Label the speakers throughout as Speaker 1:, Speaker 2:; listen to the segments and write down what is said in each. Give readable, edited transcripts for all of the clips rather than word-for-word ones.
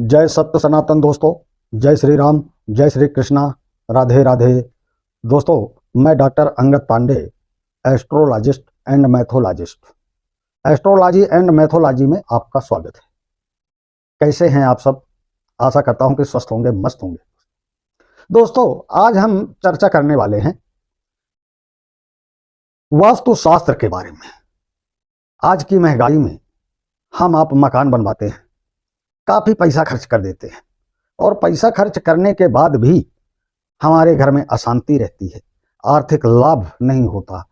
Speaker 1: जय सत्य सनातन दोस्तों, जय श्री राम, जय श्री कृष्णा, राधे राधे। दोस्तों, मैं doctor Angad Pandey, astrologist and mythologist. Astrology and mythology में आपका स्वागत है। कैसे हैं आप सब? आशा करता हूं कि स्वस्थ होंगे, मस्त होंगे। दोस्तों, आज हम चर्चा करने वाले हैं वास्तुशास्त्र के बारे में। आज की महंगाई में हम आप मकान बनवाते हैं, काफ़ी पैसा खर्च कर देते हैं, और पैसा खर्च करने के बाद भी हमारे घर में अशांति रहती है, आर्थिक लाभ नहीं होता,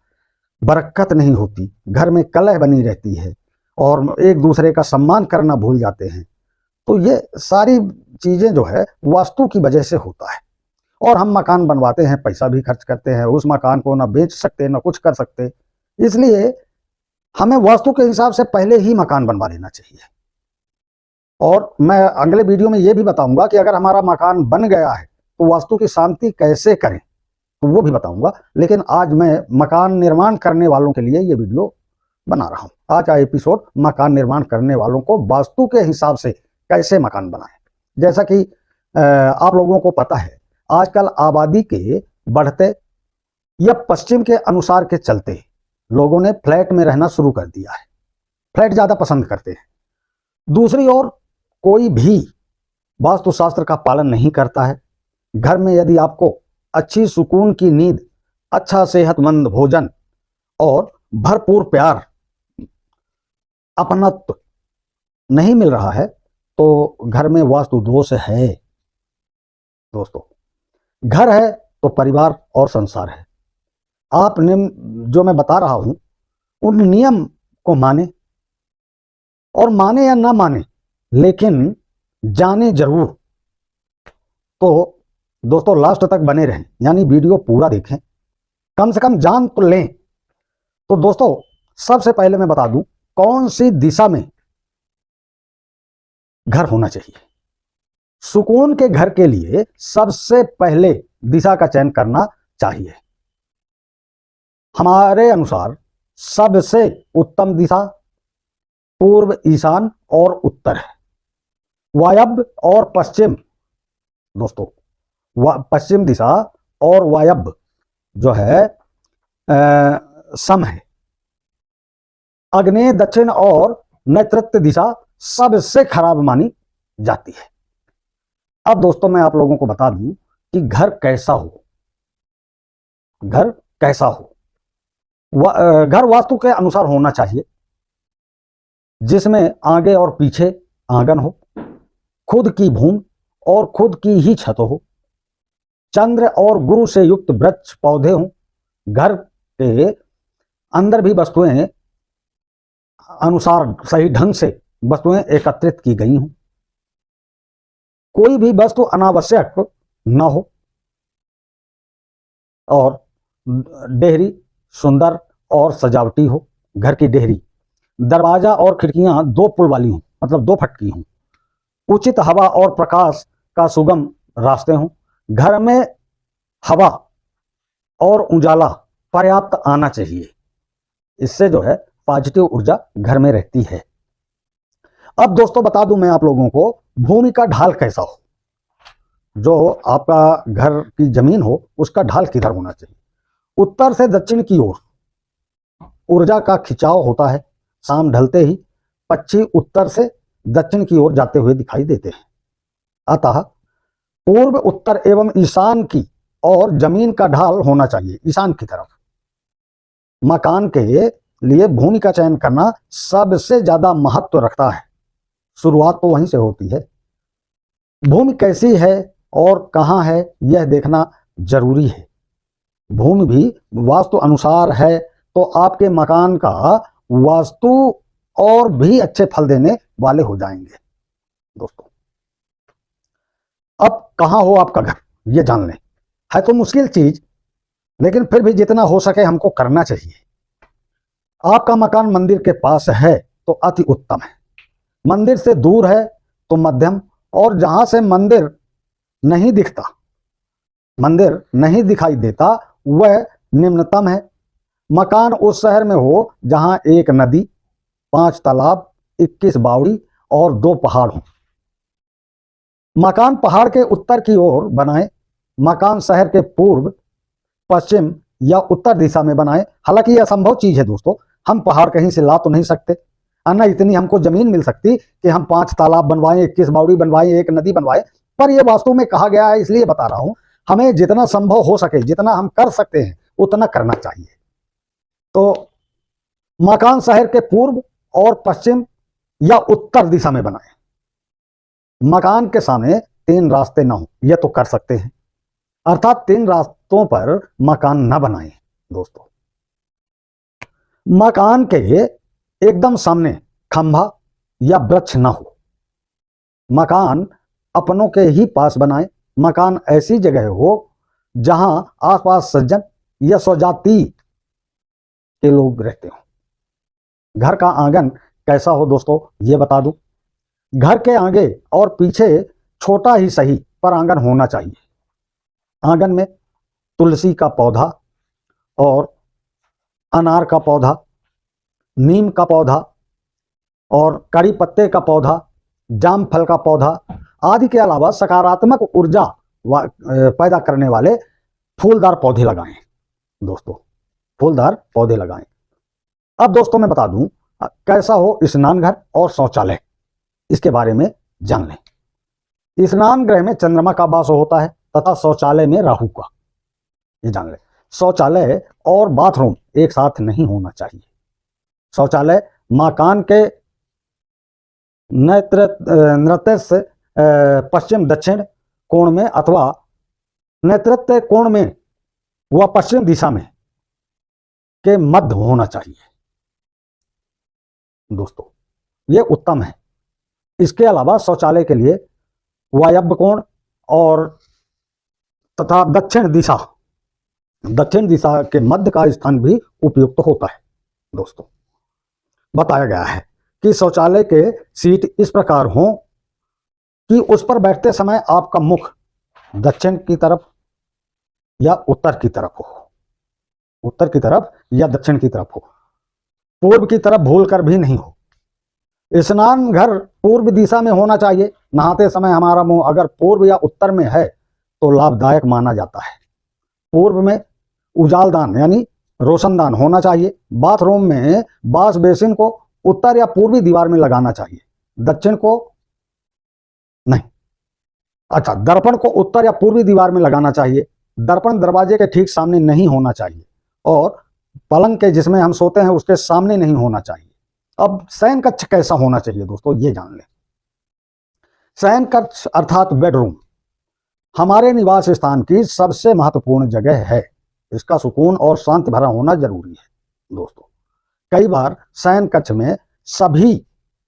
Speaker 1: बरकत नहीं होती, घर में कलह बनी रहती है और एक दूसरे का सम्मान करना भूल जाते हैं। तो ये सारी चीज़ें जो है वास्तु की वजह से होता है। और हम मकान बनवाते हैं, पैसा भी खर्च करते हैं, उस मकान को ना बेच सकते ना कुछ कर सकते, इसलिए हमें वास्तु के हिसाब से पहले ही मकान बनवा लेना चाहिए। और मैं अगले वीडियो में ये भी बताऊंगा कि अगर हमारा मकान बन गया है तो वास्तु की शांति कैसे करें, तो वो भी बताऊंगा। लेकिन आज मैं मकान निर्माण करने वालों के लिए ये वीडियो बना रहा हूँ। आज का एपिसोड मकान निर्माण करने वालों को वास्तु के हिसाब से कैसे मकान बनाएं। जैसा कि आप लोगों को पता है, आजकल आबादी के बढ़ते या पश्चिम के अनुसार के चलते लोगों ने फ्लैट में रहना शुरू कर दिया है, फ्लैट ज़्यादा पसंद करते हैं। दूसरी ओर कोई भी वास्तुशास्त्र का पालन नहीं करता है। घर में यदि आपको अच्छी सुकून की नींद, अच्छा सेहतमंद भोजन और भरपूर प्यार, अपनत्व नहीं मिल रहा है तो घर में वास्तु दोष है। दोस्तों, घर है तो परिवार और संसार है। आप जो मैं बता रहा हूं उन नियम को माने, और माने या ना माने लेकिन जाने जरूर। तो दोस्तों, लास्ट तक बने रहें, यानी वीडियो पूरा देखें, कम से कम जान तो लें। तो दोस्तों, सबसे पहले मैं बता दूं कौन सी दिशा में घर होना चाहिए। सुकून के घर के लिए सबसे पहले दिशा का चयन करना चाहिए। हमारे अनुसार सबसे उत्तम दिशा पूर्व, ईशान और उत्तर है। वायव्य और पश्चिम, दोस्तों पश्चिम दिशा और वायव्य जो है सम है। आग्नेय, दक्षिण और नैऋत्य दिशा सबसे खराब मानी जाती है। अब दोस्तों, मैं आप लोगों को बता दूं कि घर कैसा हो। घर कैसा हो, घर वास्तु के अनुसार होना चाहिए, जिसमें आगे और पीछे आंगन हो, खुद की भूमि और खुद की ही छत हो, चंद्र और गुरु से युक्त वृक्ष पौधे हों, घर के अंदर भी वस्तुएं अनुसार सही ढंग से वस्तुएं एकत्रित की गई हों, कोई भी वस्तु अनावश्यक न हो, और डेहरी सुंदर और सजावटी हो। घर की डेहरी, दरवाजा और खिड़कियां दो पुल वाली हों, मतलब दो फटकी हों, उचित हवा और प्रकाश का सुगम रास्ते हों, घर में हवा और उजाला पर्याप्त आना चाहिए। इससे जो है पॉजिटिव ऊर्जा घर में रहती है। अब दोस्तों, बता दूं मैं आप लोगों को भूमि का ढाल कैसा हो। जो आपका घर की जमीन हो उसका ढाल किधर होना चाहिए। उत्तर से दक्षिण की ओर ऊर्जा का खिंचाव होता है। शाम ढलते ही पक्षी उत्तर से दक्षिण की ओर जाते हुए दिखाई देते हैं। अतः पूर्व, उत्तर एवं ईशान की और जमीन का ढाल होना चाहिए ईशान की तरफ। मकान के लिए भूमि का चयन करना सबसे ज्यादा महत्व रखता है। शुरुआत तो वहीं से होती है। भूमि कैसी है और कहाँ है यह देखना जरूरी है। भूमि भी वास्तु अनुसार है तो आपके मकान का वास्तु और भी अच्छे फल देने वाले हो जाएंगे। दोस्तों, अब कहाँ हो आपका घर ये जान लें। है तो मुश्किल चीज, लेकिन फिर भी जितना हो सके हमको करना चाहिए। आपका मकान मंदिर के पास है तो अति उत्तम है, मंदिर से दूर है तो मध्यम, और जहां से मंदिर नहीं दिखता, मंदिर नहीं दिखाई देता, वह निम्नतम है। मकान उस शहर में हो जहां एक नदी, 5 तालाब, 21 बावड़ी और 2 पहाड़ हों। मकान पहाड़ के उत्तर की ओर बनाएं, मकान शहर के पूर्व, पश्चिम या उत्तर दिशा में बनाएं। हालांकि यह असंभव चीज है दोस्तों, हम पहाड़ कहीं से ला तो नहीं सकते, ना इतनी हमको जमीन मिल सकती कि हम 5 तालाब बनवाएं, 21 बावड़ी बनवाएं, एक नदी बनवाएं। पर यह वास्तव में कहा गया है, इसलिए बता रहा हूं, हमें जितना संभव हो सके, जितना हम कर सकते हैं उतना करना चाहिए। तो मकान शहर के पूर्व और पश्चिम या उत्तर दिशा में बनाएं। मकान के सामने 3 रास्ते ना हो, यह तो कर सकते हैं, अर्थात 3 रास्तों पर मकान न बनाएं दोस्तों। मकान के एकदम सामने खंभा या वृक्ष ना हो। मकान अपनों के ही पास बनाएं। मकान ऐसी जगह हो जहां आसपास सज्जन या स्वजाति के लोग रहते हो। घर का आंगन कैसा हो दोस्तों, ये बता दूं। घर के आगे और पीछे छोटा ही सही पर आंगन होना चाहिए। आंगन में तुलसी का पौधा और अनार का पौधा, नीम का पौधा और कड़ी पत्ते का पौधा, जाम फल का पौधा आदि के अलावा सकारात्मक ऊर्जा पैदा करने वाले फूलदार पौधे लगाएं दोस्तों, फूलदार पौधे लगाएं। अब दोस्तों मैं बता दूं कैसा हो स्नान घर और शौचालय, इसके बारे में जान लें। स्नान गृह में चंद्रमा का वास होता है तथा शौचालय में राहु का, ये जान लें। शौचालय और बाथरूम एक साथ नहीं होना चाहिए। शौचालय मकान के नृत्य से पश्चिम दक्षिण कोण में अथवा नेतृत्व कोण में व पश्चिम दिशा में के मध्य होना चाहिए दोस्तों, ये उत्तम है। इसके अलावा शौचालय के लिए वायव्य कोण और तथा दक्षिण दिशा के मध्य का स्थान भी उपयुक्त होता है दोस्तों। बताया गया है कि शौचालय के सीट इस प्रकार हों कि उस पर बैठते समय आपका मुख दक्षिण की तरफ या उत्तर की तरफ हो, उत्तर की तरफ या दक्षिण की तरफ हो, पूर्व की तरफ भूल कर भी नहीं हो। स्नान घर पूर्व दिशा में होना चाहिए। नहाते समय हमारा मुंह अगर पूर्व या उत्तर में है तो लाभदायक माना जाता है। पूर्व में उजालदान यानी रोशनदान होना चाहिए। बाथरूम में वॉश बेसिन को उत्तर या पूर्वी दीवार में लगाना चाहिए, दक्षिण को नहीं। अच्छा, दर्पण को उत्तर या पूर्वी दीवार में लगाना चाहिए। दर्पण दरवाजे के ठीक सामने नहीं होना चाहिए और पलंग के जिसमें हम सोते हैं उसके सामने नहीं होना चाहिए। अब शयन कक्ष कैसा होना चाहिए दोस्तों, ये जान लें। शयन कक्ष अर्थात बेडरूम हमारे निवास स्थान की सबसे महत्वपूर्ण जगह है। इसका सुकून और शांति भरा होना जरूरी है दोस्तों। कई बार शयन कक्ष में सभी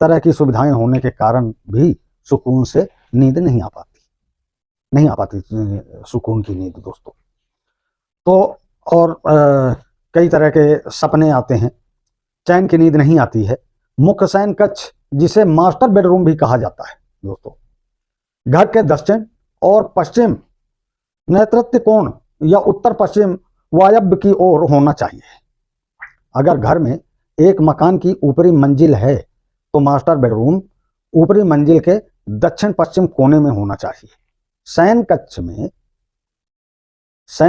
Speaker 1: तरह की सुविधाएं होने के कारण भी सुकून से नींद नहीं आ पाती सुकून की नींद दोस्तों। तो और कई तरह के सपने आते हैं, चैन की नींद नहीं आती है। मुख्य शयन कक्ष जिसे मास्टर बेडरूम भी कहा जाता है दोस्तों, घर के दक्षिण और पश्चिम नेतृत्व कोण या उत्तर पश्चिम वायव्य की ओर होना चाहिए। अगर घर में एक मकान की ऊपरी मंजिल है तो मास्टर बेडरूम ऊपरी मंजिल के दक्षिण पश्चिम कोने में होना चाहिए। शयन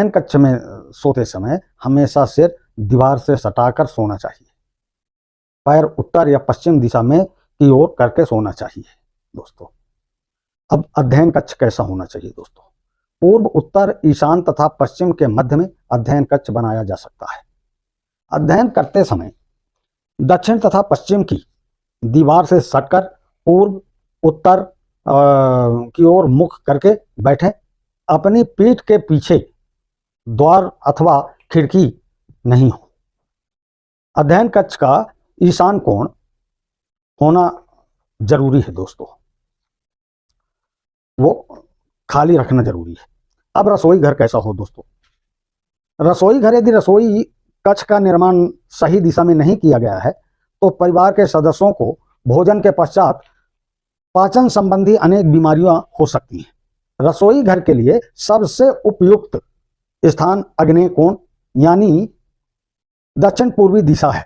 Speaker 1: कक्ष में सोते समय हमेशा सिर दीवार से सटाकर सोना चाहिए। पैर उत्तर या पश्चिम दिशा में की ओर करके सोना चाहिए दोस्तों। अब अध्ययन कक्ष कैसा होना चाहिए दोस्तों। पूर्व, उत्तर, ईशान तथा पश्चिम के मध्य में अध्ययन कक्ष बनाया जा सकता है। अध्ययन करते समय दक्षिण तथा पश्चिम की दीवार से सटकर पूर्व उत्तर की ओर मुख करके बैठें। अपनी पीठ के पीछे द्वार अथवा खिड़की नहीं हो। अध्ययन कक्ष का ईशान कोण होना जरूरी है दोस्तों, वो खाली रखना जरूरी है। अब रसोई घर कैसा हो दोस्तों। रसोई घर यदि रसोई कक्ष का निर्माण सही दिशा में नहीं किया गया है तो परिवार के सदस्यों को भोजन के पश्चात पाचन संबंधी अनेक बीमारियां हो सकती हैं। रसोई घर के लिए सबसे उपयुक्त स्थान अग्नेय कोण यानी दक्षिण पूर्वी दिशा है,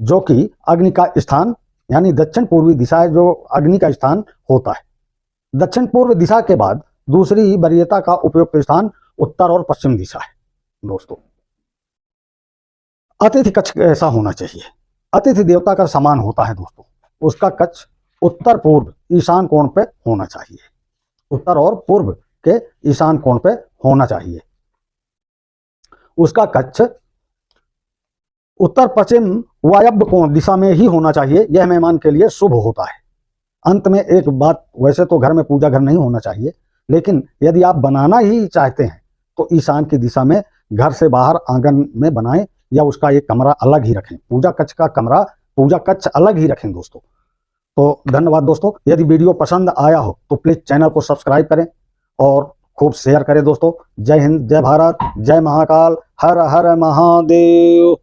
Speaker 1: जो कि अग्नि का स्थान यानी दक्षिण पूर्वी दिशा है जो अग्नि का स्थान होता है। दक्षिण पूर्व दिशा के बाद दूसरी वरीयता का उपयुक्त स्थान उत्तर और पश्चिम दिशा है दोस्तों। अतिथि कक्ष कैसा होना चाहिए? अतिथि देवता का समान होता है दोस्तों। उसका कक्ष उत्तर पूर्व ईशान कोण पे होना चाहिए, उत्तर और पूर्व के ईशान कोण पे होना चाहिए। उसका कक्ष उत्तर पश्चिम वायव्य कोण दिशा में ही होना चाहिए। यह मेहमान के लिए शुभ होता है। अंत में एक बात, वैसे तो घर में पूजा घर नहीं होना चाहिए, लेकिन यदि आप बनाना ही चाहते हैं तो ईशान की दिशा में घर से बाहर आंगन में बनाएं या उसका एक कमरा अलग ही रखें। पूजा कक्ष का कमरा, पूजा कक्ष अलग ही रखें दोस्तों। तो धन्यवाद दोस्तों। यदि वीडियो पसंद आया हो तो प्लीज़ चैनल को सब्सक्राइब करें और खूब शेयर करें दोस्तों। जय हिंद, जय भारत, जय महाकाल, हर हर महादेव।